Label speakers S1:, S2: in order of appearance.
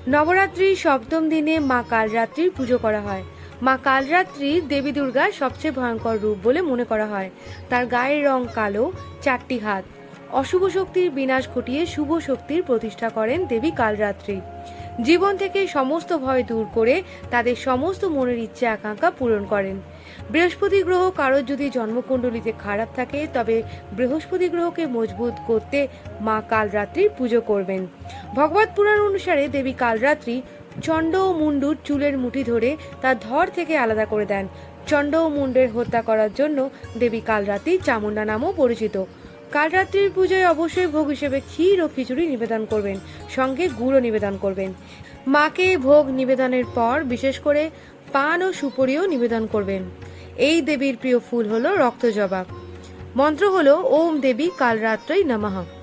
S1: নবরাত্রির সপ্তম দিনে মা কালরাত্রির পুজো করা হয়। মা কালরাত্রি দেবী দুর্গার সবচেয়ে ভয়ঙ্কর রূপ বলে মনে করা হয়। তার গায়ের রং কালো, 4টি হাত। অশুভ শক্তির বিনাশ ঘটিয়ে শুভ শক্তির প্রতিষ্ঠা করেন দেবী কালরাত্রি। জীবন থেকে সমস্ত ভয় দূর করে তাদের সমস্ত মনের ইচ্ছে আকাঙ্ক্ষা পূরণ করেন। বৃহস্পতি গ্রহ কারোর যদি জন্মকুণ্ডলিতে খারাপ থাকে তবে বৃহস্পতি গ্রহকে মজবুত করতে মা কালরাত্রির পুজো করবেন। ভগবত পুরাণ অনুসারে দেবী কালরাত্রি চণ্ড ও মুন্ডুর চুলের মুঠি ধরে তার ধর থেকে আলাদা করে দেন। চণ্ড ও মুন্ডের হত্যা করার জন্য দেবী কালরাত্রি চামুন্ডা নামেও পরিচিত। কালরাত্রির পূজায় অবশ্যই ভোগ হিসেবে ক্ষীর ও খিচুড়ি নিবেদন করবেন, সঙ্গে গুড়ও নিবেদন করবেন। মাকে ভোগ নিবেদনের পর বিশেষ করে পান ও সুপরিও নিবেদন করবেন। এই দেবীর প্রিয় ফুল হলো রক্তজবা। মন্ত্র হলো ওম দেবী কালরাত্রি নমঃ।